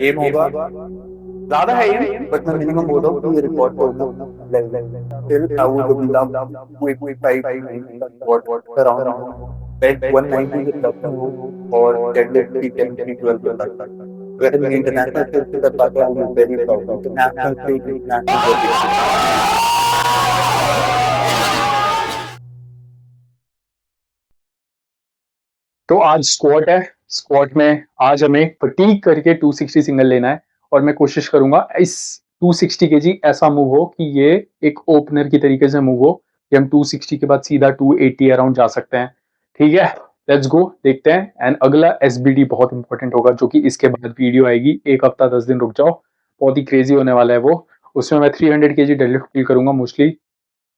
M होगा ज्यादा है ये, बट मैं मिनिमम बोल रहा हूँ कि ये रिकॉर्ड तो फिर I would love 5 around bench 190 के टच में और डेडलिफ्ट की 10 की 12 के तक वेयर मैं इंटरनेशनल स्टेज पे पाता हूँ, very proud international stage international. तो आज स्क्वाट है। स्क्वाट में आज हमें फटीग करके 260 सिंगल लेना है और मैं कोशिश करूंगा इस 260 केजी ऐसा मूव हो कि ये एक ओपनर की तरीके से मूव हो कि हम 260 के बाद सीधा 280 अराउंड जा सकते हैं। ठीक है, लेट्स गो, देखते हैं। एंड अगला एसबीडी बहुत इंपॉर्टेंट होगा, जो कि इसके बाद वीडियो आएगी। एक हफ्ता 10 दिन रुक जाओ, बहुत ही क्रेजी होने वाला है वो। उसमें मैं 300 केजी डेडलिफ्ट पुल करूंगा, मोस्टली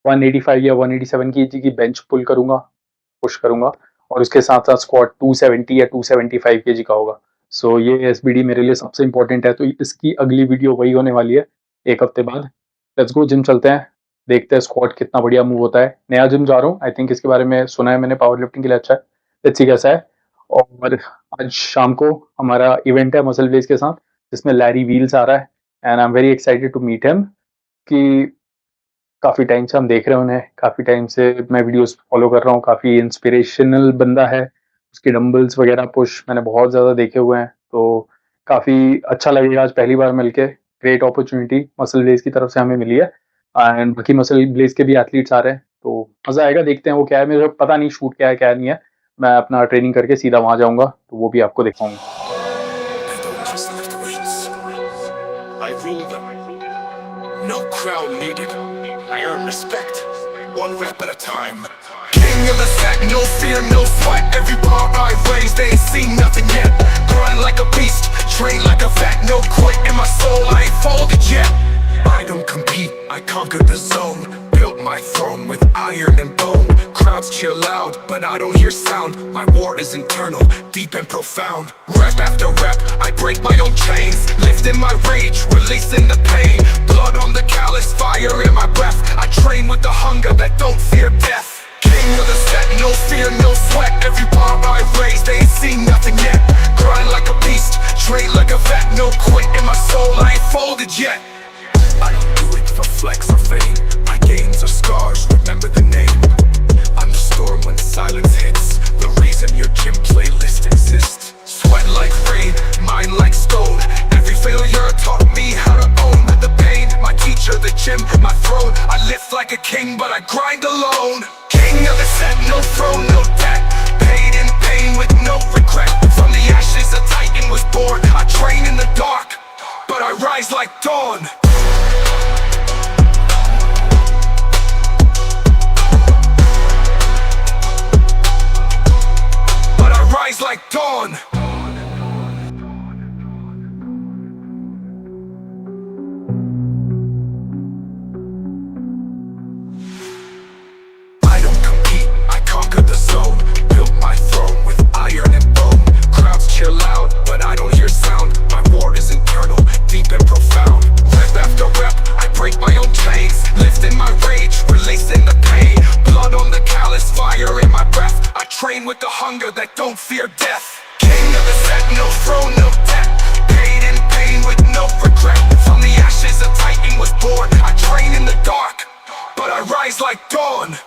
185 या 187 केजी की बेंच पुल करूंगा, पुश करूंगा, और उसके साथ साथ स्क्वाट 270 या 275 केजी का होगा। सो ये एसबीडी मेरे लिए सबसे इंपॉर्टेंट है, तो इसकी अगली वीडियो वही होने वाली है एक हफ्ते बाद। लेट्स गो, जिम चलते हैं, देखते हैं स्क्वाट कितना बढ़िया मूव होता है। नया जिम जा रहा हूँ, आई थिंक इसके बारे में सुना है मैंने, पावर लिफ्टिंग के लिए अच्छा है। लेट्स सी कैसा है। और आज शाम को हमारा इवेंट है मसल ब्लेज के साथ, जिसमें लैरी व्हील्स आ रहा है and I am very excited to meet him. कि काफ़ी टाइम से हम देख रहे हैं उन्हें, काफ़ी टाइम से मैं वीडियोस फॉलो कर रहा हूँ, काफ़ी इंस्पिरेशनल बंदा है। उसके डंबल्स वगैरह पुश मैंने बहुत ज़्यादा देखे हुए हैं, तो काफ़ी अच्छा लगेगा आज पहली बार मिलके। ग्रेट अपॉर्चुनिटी मसल ब्लेज की तरफ से हमें मिली है एंड बाकी मसल ब्लेज के भी एथलीट्स आ रहे हैं, तो मज़ा आएगा। देखते हैं वो क्या है, मुझे पता नहीं शूट क्या है क्या नहीं है। मैं अपना ट्रेनिंग करके सीधा वहाँ जाऊँगा, तो वो भी आपको दिखाऊँगा। No crowd needed. I earn respect, one rep at a time. King of the set, no fear, no sweat. Every bar I raise, they ain't seen nothing yet. Grind like a beast, train like a vet. No quit in my soul, I ain't folded yet. I don't compete, I conquered the zone. Built my throne with iron and bone. Crowds cheer loud, but I don't hear sound. My war is internal, deep and profound. Rep after rep, I break my own chains. Lifting my rage, releasing the pain. Blood on the callous, fire in my breath. I train with the hunger that don't fear death. King of the set, no fear, no sweat. Every bar I raise, they ain't seen nothing yet. Grind like a beast, train like a vet. No quit in my soul, I ain't folded yet. I don't do it for flex or fame. My gains are scars, remember the name. I'm the storm when silence hits. The reason your gym playlist exists. Sweat like rain, mind like stone. Every failure taught me how to own the pain. My teacher, the gym, my throne. I lift like a king, but I grind alone. King of the set, no throne, no debt. Paid in pain with no regret. From the ashes a titan was born. I train in the dark, but I rise like dawn. But I rise like dawn. I don't compete, I conquer the zone. Built my throne with iron and bone. Crowds cheer loud, but I don't hear sound. My war is internal, deep and profound. Rep after rep, I break my own chains. Lifting my rage, releasing the pain. Blood on the callous, fire in my breath. I train with the hunger that don't fear death. King of the set, no throne, no debt. Paid in pain with no regret. From the ashes a titan was born. I train in the dark, but I rise like dawn.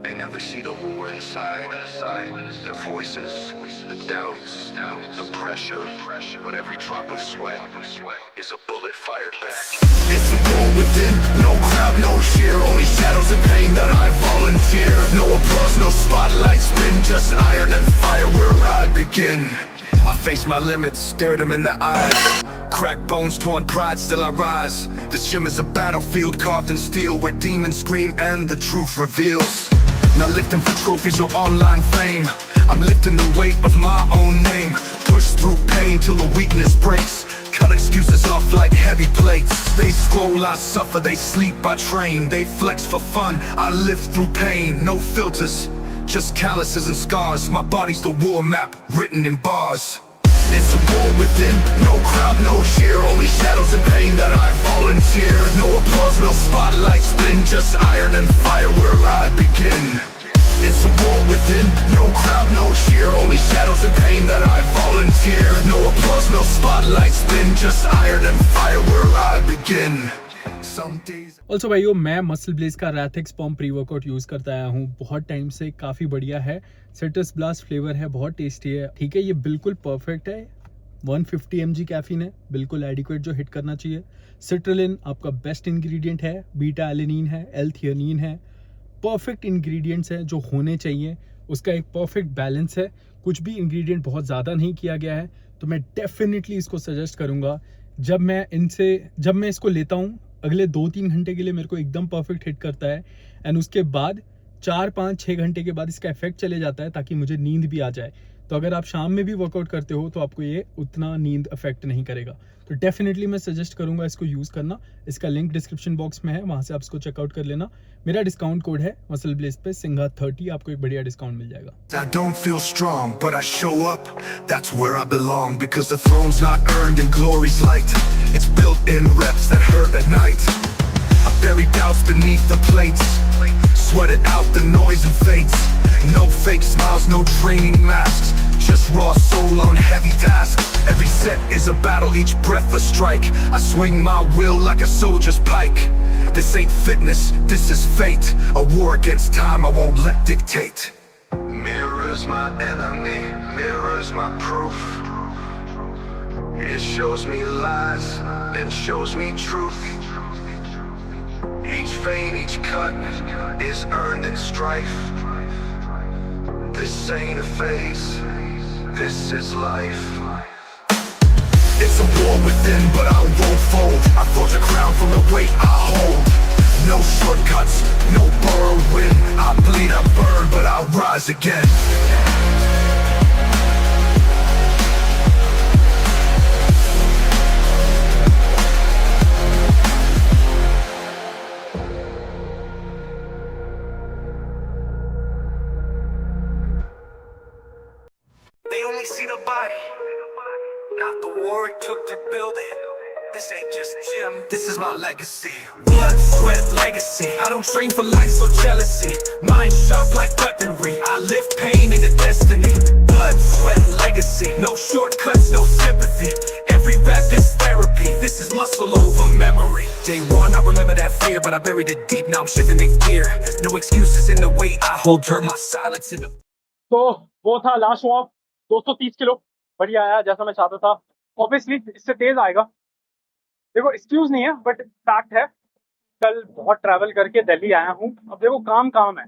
They never see the war inside, the voices, the doubts, the pressure. But every drop of sweat is a bullet fired back. It's a war within, no crowd, no cheer. Only shadows and pain that I volunteer. No applause, no spotlight spin. Just iron and fire where I begin. I face my limits, stared them in the eyes. Cracked bones, torn pride, still I rise. This gym is a battlefield carved in steel, where demons scream and the truth reveals. Not lifting for trophies or online fame. I'm lifting the weight of my own name. Push through pain till the weakness breaks. Cut excuses off like heavy plates. They scroll, I suffer, they sleep, I train. They flex for fun, I live through pain. No filters, just calluses and scars. My body's the war map, written in bars. It's a war within, no crowd, no cheer. Only shadows and pain that I volunteer. No applause, no spotlight spin. Just iron and fire where I begin. It's a war within, no crowd, no cheer. Only shadows and pain that I volunteer. No applause, no spotlight spin. Just iron and fire where I begin. Some days also भाइयों, मैं muscle Blaze का रैथिक्स pump pre workout use करता आया हूँ बहुत time से। काफ़ी बढ़िया है, सिट्रस ब्लास्ट फ्लेवर है, बहुत टेस्टी है। ठीक है, ये बिल्कुल परफेक्ट है। 150 mg कैफीन है, बिल्कुल एडिक्वेट जो हिट करना चाहिए। सिट्रलिन आपका बेस्ट इंग्रेडिएंट है, बीटा एलेनिन है, एल-थियोनिन है। परफेक्ट इंग्रेडिएंट्स हैं जो होने चाहिए, उसका एक परफेक्ट बैलेंस है। कुछ भी इंग्रेडिएंट बहुत ज़्यादा नहीं किया गया है, तो मैं डेफिनेटली इसको सजेस्ट करूँगा। जब मैं इसको लेता हूँ, अगले 2-3 घंटे के लिए मेरे को एकदम परफेक्ट हिट करता है। एंड उसके बाद 4-5-6 घंटे के बाद इसका इफेक्ट चले जाता है, ताकि मुझे नींद भी आ जाए। तो अगर आप शाम में भी वर्कआउट करते हो तो आपको ये उतना नींद अफेक्ट नहीं करेगा। तो डेफिनेटली मैं सजेस्ट करूंगा इसको यूज़ करना। इसका लिंक डिस्क्रिप्शन बॉक्स में है, वहाँ से आप इसको चेकआउट कर लेना। मेरा डिस्काउंट कोड है मसल ब्लेज पे सिंघा 30, आपको एक बढ़िया डिस्काउंट मिल जाएगा। I don't feel strong, but I show up. That's where I belong. Because the throne's not earned and glory's light. It's built in reps that hurt at night. I bury doubts beneath the plates. Sweated out the noise and fates. No fake smiles, no training masks. Just raw soul on heavy tasks. Every set is a battle, each breath a strike. I swing my will like a soldier's pike. This ain't fitness, this is fate. A war against time I won't let dictate. Mirrors my enemy, mirrors my proof. It shows me lies, it shows me truth. Each vein, each cut is earned in strife. This ain't a phase, this is life. It's a war within, but I won't fold. I forge a crown from the weight I hold. No shortcuts, no borrowed win. I bleed, I burn, but I'll rise again. They only see the body, not the war it took to build it. This ain't just gym, this is my legacy. Blood, sweat, legacy. I don't train for likes or jealousy. Mind sharp like weaponry. I live pain into destiny. Blood, sweat, legacy. No shortcuts, no sympathy. Every rep is therapy. This is muscle over memory. Day one, I remember that fear, but I buried it deep. Now I'm shifting in gear. No excuses in the weight I hold. Turn my silence into. तो वो था last walk, 230 kilo, बढ़िया आया जैसा मैं चाहता था। Obviously इससे तेज आएगा, देखो एक्सक्यूज नहीं है, बट फैक्ट है। कल बहुत ट्रैवल करके दिल्ली आया हूँ। अब देखो काम है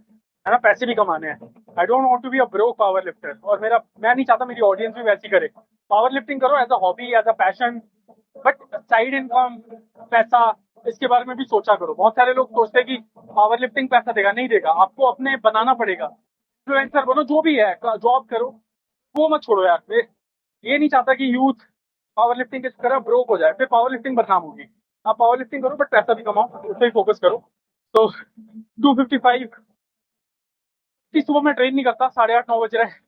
ना, पैसे भी कमाने हैं। I don't want to be a broke power lifter, और मैं नहीं चाहता मेरी ऑडियंस भी वैसी करे। पावर लिफ्टिंग करो as a hobby, as a passion, but side income, पैसा, इसके बारे में भी सोचा करो। बहुत सारे लोग सोचते हैं कि पावर लिफ्टिंग पैसा देगा, नहीं देगा, आपको अपने बनाना पड़ेगा। इन्फ्लुएंसर बनो, जो भी है, जॉब करो, वो मत छोड़ो यार। मैं ये नहीं चाहता कि यूथ पावर लिफ्टिंग के तरह ब्रोक हो जाए, फिर पावर लिफ्टिंग बदनाम होगी। आप पावर लिफ्टिंग करो बट पैसा भी कमाओ, उस पर ही फोकस करो। तो 255 की सुबह मैं ट्रेन नहीं करता, 8:30-9 बज रहे हैं,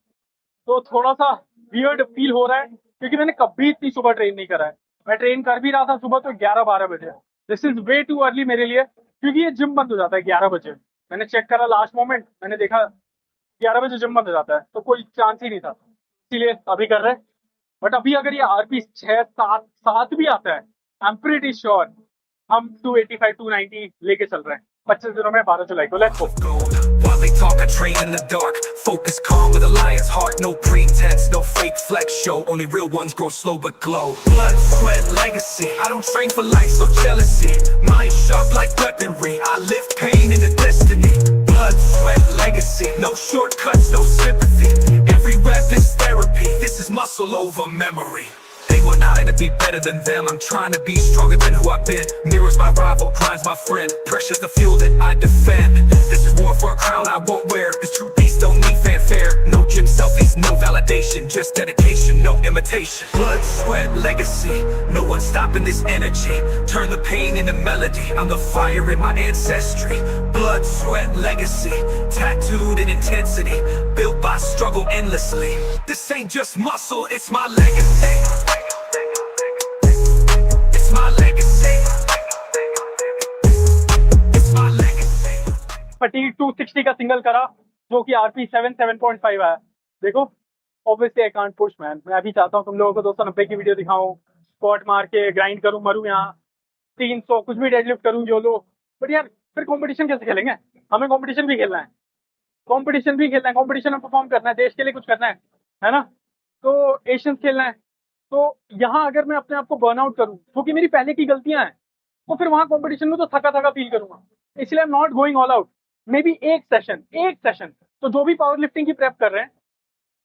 तो थोड़ा सा वियर्ड फील हो रहा है, क्योंकि मैंने कभी इतनी सुबह ट्रेन नहीं करा है। मैं ट्रेन कर भी रहा था सुबह तो 11-12 बजे। This is way too early मेरे लिए, क्योंकि ये जिम बंद हो जाता है 11 बजे। मैंने चेक करा लास्ट मोमेंट, मैंने देखा 11 बजे जिम बंद हो जाता है, तो कोई चांस ही नहीं था, इसीलिए अभी कर रहे हैं। बट अभी अगर ये आरपी 6-7 भी आता है, आई एम प्रीटी श्योर हम 285-290 लेके चल रहे हैं 25 दिनों में, 12 जुलाई को। Let's go. While they talk, I train in the dark. Focus calm with a lion's heart. No pretense, no fake flex show. Only real ones grow slow but glow. Blood, sweat, legacy. I don't train for likes or jealousy. Mind sharp like weaponry. I live pain into destiny. Blood, sweat, legacy. No shortcuts, no sympathy. Every rep is therapy. This is muscle over memory. They want out to be better than them. I'm trying to be stronger than who I've been. Mirrors my rival, prime's my friend. Pressure's the fuel that I defend. This is war for a crown I won't wear. This true beast don't need fanfare. No gym selfies, no just dedication, no imitation. Blood, sweat, legacy, no one's stopping this energy. Turn the pain into melody, I'm the fire in my ancestry. Blood, sweat, legacy, tattooed in intensity, built by struggle endlessly. This ain't just muscle, it's my legacy. It's my legacy. It's my legacy. Fatigue 260 का single करा जो कि RP 7.5 आया। देखो obviously I can't push man. मैं अभी चाहता हूँ तुम लोगों को 290 की वीडियो दिखाऊं, स्क्वाट मार के ग्राइंड करूं, मरूं यहाँ 300 कुछ भी डेडलिफ्ट करूं जो लो। बट यार फिर कंपटीशन कैसे खेलेंगे? हमें कंपटीशन भी खेलना है, कंपटीशन में परफॉर्म करना है, देश के लिए कुछ करना है ना? तो एशियंस खेलना है। तो यहाँ अगर मैं अपने आप को बर्नआउट करूँ क्योंकि मेरी पहले की गलतियां हैं, तो फिर वहां कंपटीशन में तो थका थका फील करूंगा। इसलिए I am not going all out. May be एक सेशन तो जो भी पावर लिफ्टिंग की प्रेप कर रहे हैं,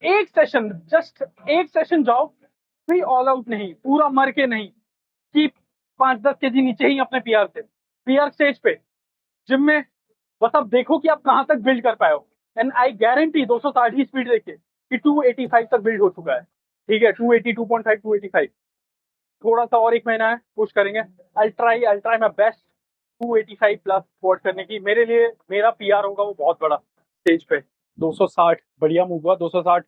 एक सेशन, जस्ट एक सेशन जाओ, भी ऑल आउट नहीं, पूरा मर के नहीं, कि 5-10 केजी नीचे ही अपने पीआर से, पीआर स्टेज पे जिम में बस अब देखो कि आप कहाँ तक बिल्ड कर पाए हो। एंड आई गारंटी 260 की स्पीड देख के कि 285 तक बिल्ड हो चुका है। ठीक है, 280, 2.5, 285, थोड़ा सा और एक महीना है, पुश करेंगे। I try my best 285 plus squat करने की। मेरे लिए मेरा पीआर होगा वो बहुत बड़ा स्टेज पे। 260 बढ़िया मूव हुआ, 260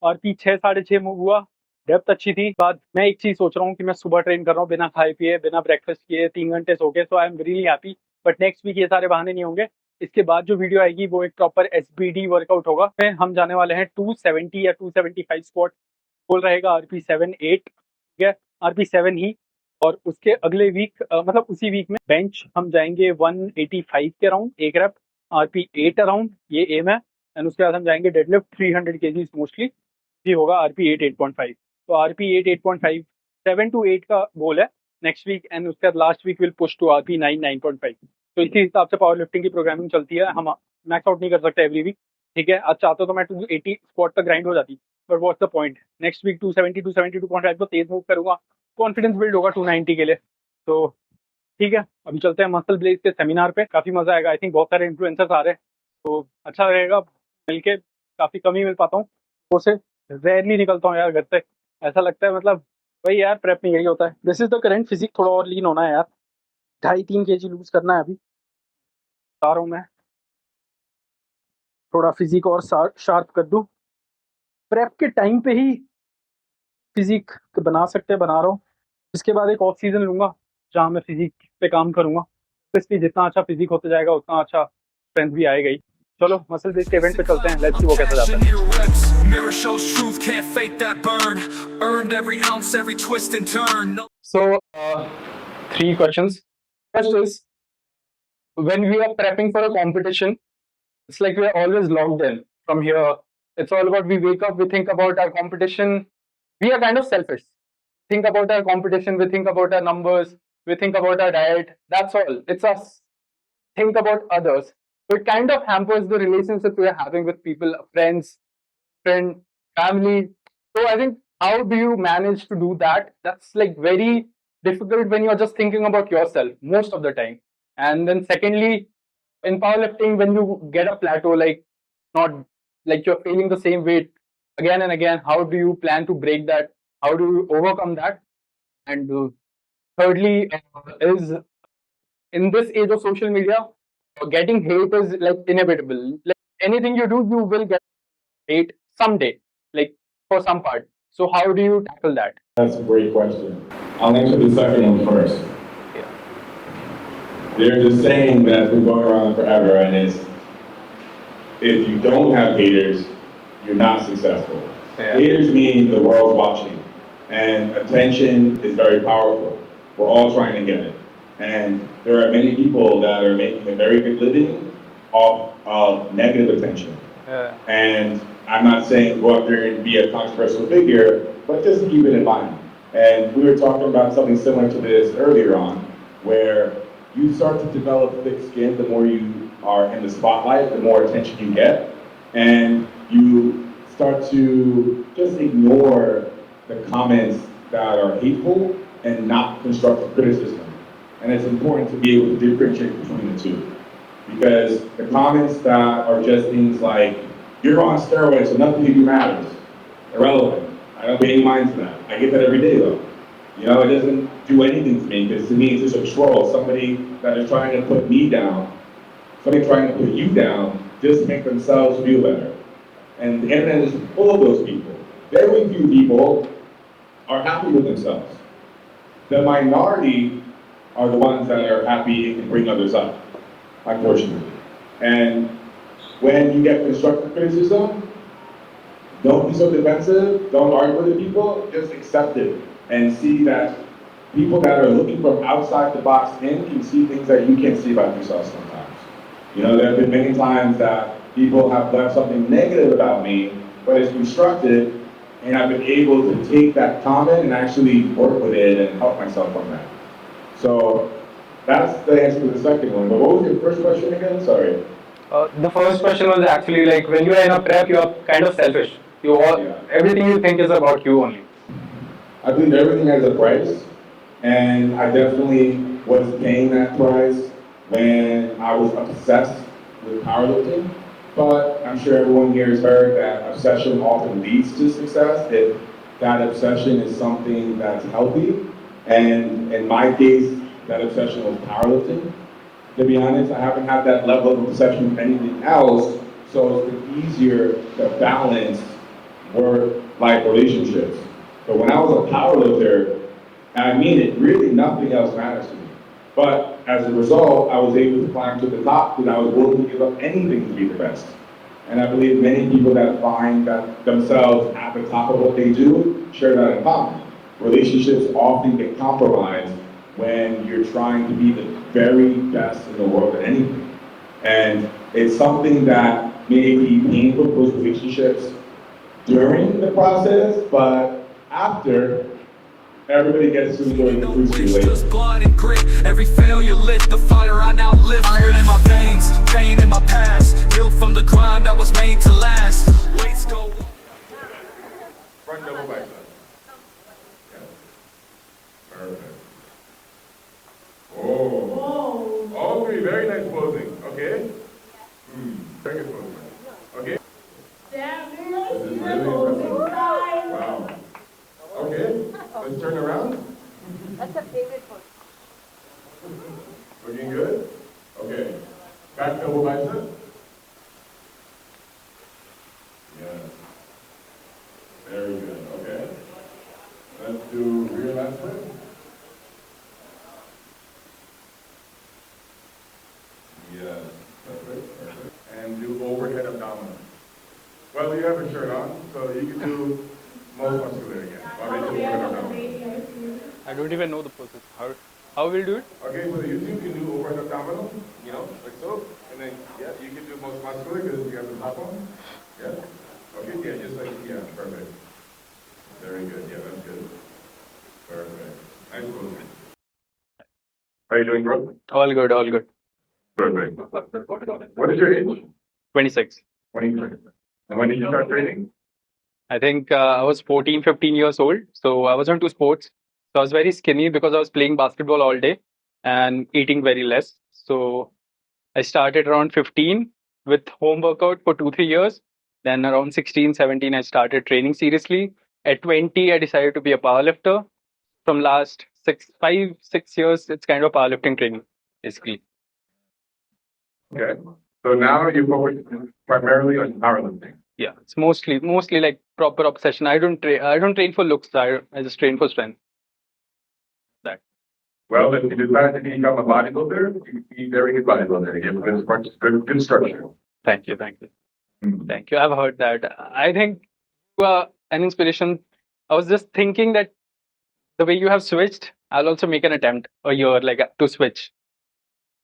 आरपी 6-6.5 मूव हुआ, डेप्थ अच्छी थी। बाद मैं एक चीज सोच रहा हूँ कि मैं सुबह ट्रेन कर रहा हूँ बिना खाए पिए, बिना ब्रेकफास्ट किए, 3 घंटे सो के, so I am really happy. But next week ये सारे बहाने नहीं होंगे। इसके बाद जो वीडियो आएगी वो एक प्रॉपर एसबीडी वर्कआउट होगा। फिर हम जाने वाले हैं 270 या 275 स्क्वाट, बोल रहेगा आरपी 7-8, ठीक है, आरपी 7 ही। और उसके अगले वीक मतलब उसी वीक में बेंच हम जाएंगे 185 के अराउंड, एक रेप, आरपी 8 अराउंड, ये एम है। एंड उसके बाद हम जाएंगे डेडलिफ्ट 300 केजीज मोस्टली, ये होगा आरपी 8-8.5। तो आरपी 8-8.5, 7 to 8 का गोल है नेक्स्ट वीक। एंड उसके बाद last week will push to RP 9-9.5। तो इसी हिसाब से पावर लिफ्टिंग की प्रोग्रामिंग चलती है। हम मैक्स आउट नहीं कर सकते एवरी वीक, ठीक है। आज चाहते तो मैं 280 स्क्वाट तक ग्राइंड हो जाती, but what's the point. Next week 270, 272.5 को तेज मूव करूंगा, कॉन्फिडेंस बिल्ड होगा 290 के लिए। तो ठीक है, अभी चलते हैं मसल ब्लेज के सेमिनार पे, काफी मजा आएगा। आई थिंक बहुत सारे इन्फ्लुएंसर्स आ रहे हैं, तो अच्छा रहेगा। मिलके काफी कम ही मिल पाता हूँ, वो से रेयरली निकलता हूँ यार घर से। ऐसा लगता है मतलब वही यार, प्रेप में यही होता है। This is the current physique, थोड़ा और लीन होना है यार, 2.5-3 केजी लूज करना है। अभी चाह रहा हूँ मैं थोड़ा फिजिक और शार्प कर दूँ, प्रेप के टाइम पे ही फिजिक बना सकते बना रहा हूँ। इसके बाद एक ऑफ सीजन लूंगा जहाँ मैं फिजिक पे काम करूंगा। तो इसलिए जितना अच्छा फिजिक होता जाएगा उतना अच्छा स्ट्रेंथ भी आएगा ही। चलो मसल बेस के इवेंट पे चलते हैं, लेट्स सी वो कैसा जाता है। Mirror shows truth, can't fake that burn. Earned every ounce, every twist and turn. So 3 questions. First is, when we are prepping for a competition, it's like we are always logged in from here. It's all about, we wake up, we think about our competition. We are kind of selfish. Think about our competition, we think about our numbers, we think about our diet. That's all. It's us. Think about others. So it kind of hampers the relationship we are having with people, friends, family. So I think, how do you manage to do that? That's like very difficult when you're just thinking about yourself most of the time. And then secondly, in powerlifting, when you get a plateau, like not like you're feeling the same weight again and again, how do you plan to break that? How do you overcome that? And thirdly, is in this age of social media, getting hate is like inevitable. Like anything you do, you will get hate someday, like for some part. So how do you tackle that? That's a great question. I'll answer the second one first. There's a saying that's been going around forever, and it's, if you don't have haters, you're not successful. Yeah. Haters mean the world's watching, and attention is very powerful. We're all trying to get it. And there are many people that are making a very good living off of negative attention. Yeah. And I'm not saying go up there and be a controversial figure, but just keep it in mind. And we were talking about something similar to this earlier on, where you start to develop thick skin the more you are in the spotlight, the more attention you get, and you start to just ignore the comments that are hateful and not constructive criticism. And it's important to be able to differentiate between the two. Because the comments that are just things like, you're on steroids, so nothing you do matters, irrelevant. I don't pay any mind to that. I get that every day though. You know, it doesn't do anything to me because to me it's just a troll, somebody that is trying to put me down, somebody trying to put you down just to make themselves feel better. And the internet is full of those people. Very few people are happy with themselves. The minority are the ones that are happy and can bring others up, unfortunately. And when you get constructive criticism, don't be so defensive, don't argue with the people, just accept it and see that people that are looking from outside the box in can see things that you can't see about yourself sometimes. You know, there have been many times that people have left something negative about me, but it's constructive, and I've been able to take that comment and actually work with it and help myself from that. So that's the answer to the second one. But what was your first question again? Sorry. The first question was actually like when you are in a prep, you are kind of selfish. You all Yeah. everything you think is about you only. I believe everything has a price, and I definitely was paying that price when I was obsessed with powerlifting. But I'm sure everyone here has heard that obsession often leads to success if that obsession is something that's healthy. And in my case, that obsession was powerlifting. To be honest, I haven't had that level of obsession with anything else, so it's been easier to balance work-life relationships. But when I was a powerlifter, and I mean it, really nothing else matters to me. But as a result, I was able to climb to the top because I was willing to give up anything to be the best. And I believe many people that find that themselves at the top of what they do share that in common. Relationships often get compromised when you're trying to be the very best in the world at anything. And it's something that may be painful for those relationships during the process, but after, everybody gets to enjoy the fruits of the labor. Just blood and grit. Every failure lit the fire I now live. Iron in my veins, pain in my past. Built from the grind that was made to last. Weights go. Front double bicep. Yeah. Perfect. Oh. All three, very nice posing. Okay. Second posing. Okay. This is really impressive. Wow. Okay. Let's turn around. That's a favorite one. Looking good? Okay. Back double bicep. Yes. Very good. Okay. Let's do rear lat split. Yes. Perfect. Perfect. And do overhead abdominal. Well, you have a shirt on, so you can do most muscular again. While they do overhead abdominal. I don't even know the process. How will do it? Okay, so you two can do overhead abdominal, you know, like so. And then, yeah, you can do most muscular because you have the top on. Yeah. Okay, yeah, just like, yeah, perfect. Very good, yeah, that's good. Perfect. Nice posing. How are you doing, bro? All good, all good. Perfect. What is your age? 26. 23. And when did you start training? I think I was 14, 15 years old. So I was into sports. So I was very skinny because I was playing basketball all day and eating very less. So I started around 15 with home workout for 2, 3 years. Then around 16, 17, I started training seriously. At 20, I decided to be a powerlifter. From last 5, 6 years, it's kind of powerlifting training, basically. Okay. So now you focus primarily on powerlifting. Yeah, it's mostly like proper obsession. I don't train for looks. I just train for strength. That. Well, if you decide to become a bodybuilder, you can be very good bodybuilder. You get good structure. Thank you, thank you, thank you. I've heard that. I think you are an inspiration. I was just thinking that the way you have switched, I'll also make an attempt a year like to switch.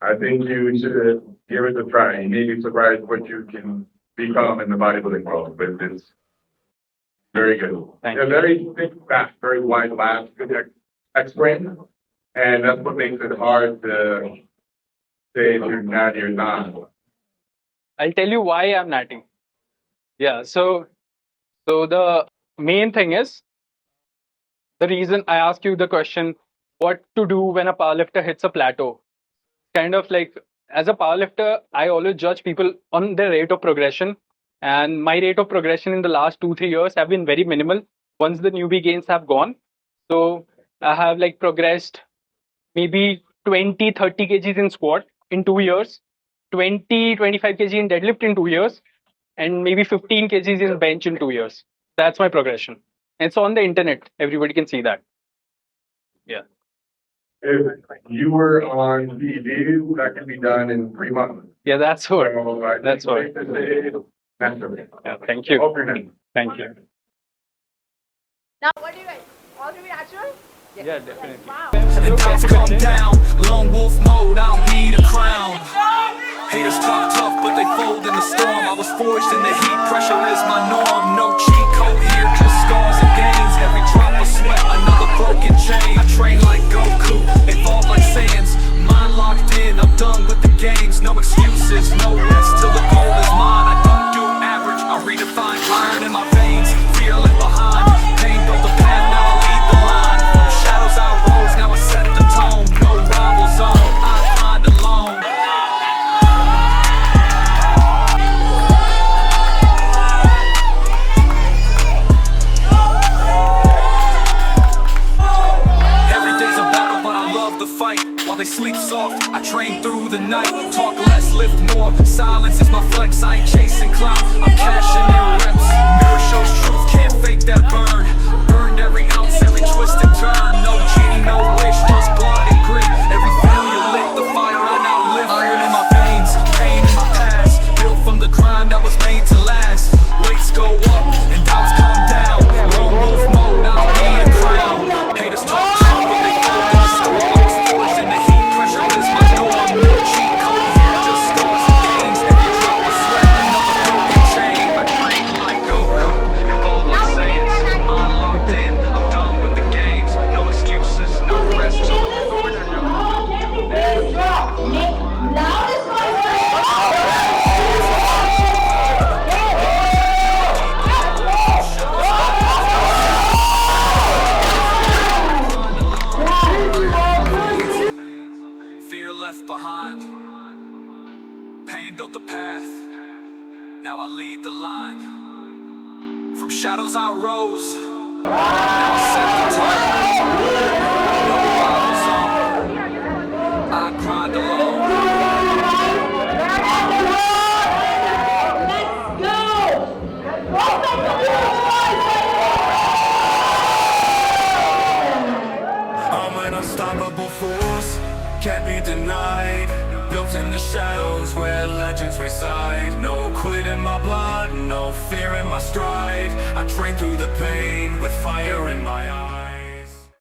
I think you should give it a try. You may be surprised what you can become in the bodybuilding world, but it's very good. Thank They're you. very thick, fat, very wide labs, good X-frame, and that's what makes it hard to say if you're natty or not. I'll tell you why I'm natting. Yeah, so the main thing is the reason I ask you the question, what to do when a powerlifter hits a plateau. Kind of like as a powerlifter, I always judge people on their rate of progression. And my rate of progression in the last 2, 3 years have been very minimal. once the newbie gains have gone. So I have like progressed maybe 20, 30 kgs in squat in 2 years, 20, 25 kg in deadlift in 2 years, and maybe 15 kgs in bench in 2 years. That's my progression. And it's on the internet. Everybody can see that. Yeah. If you were on TV, that can be done in 3 months. Yeah, that's what. So, I That's think what. safe to say, master. Yeah, thank you. Hope you're done. Thank you. Now, what do you guys? All to be natural? Yeah, definitely. Wow. The dogs come down, lone wolf mode, I don't need a crown. Haters talk tough, but they fold in the storm. I was forged in the heat, pressure is my norm. No cheat code here, just scars and gains. Every drop of sweat, another broken chain. I train like Goku, evolve like Saiyans. Mind locked in, I'm done with the games. No excuses, no rest till the goal is mine. I don't do average, I redefine iron in my veins. Fear left behind, pain built the path, now I lead the line. From shadows I rose, now I set the tone. No rival zone, I grind alone. Every day's a battle, but I love the fight. While they sleep soft, I train through the night. Talk less, lift more. Silence is my flex. I ain't chasing clout, I'm cashing in reps. Mirror shows truth, can't fake that burn. Burned every ounce, every twist and turn. No genie, no wish, just blood and grit. Every failure lit the fire I now live. Iron in my veins, pain in my past. Built from the grind that was made to last. Weights go up and doubts come down. Lone wolf mode, I don't need a crown. Haters talk tough, but they fold in the storm. I was forged in the heat, pressure is my norm. No cheat code here, just scars and gains. Every drop of sweat, another broken chain. I train like Goku, evolve like Saiyans. I'm locked in, I'm done with the games. No excuses, no rest till the goal is Fear left behind. Pain built the path. Now I lead the line. From shadows I rose. Now I set the tone. No rival zone. I grind alone. I'm an unstoppable force, can't be denied. Built in the shadows where legends reside. No quit in my blood, no fear in my stride. I train through the pain with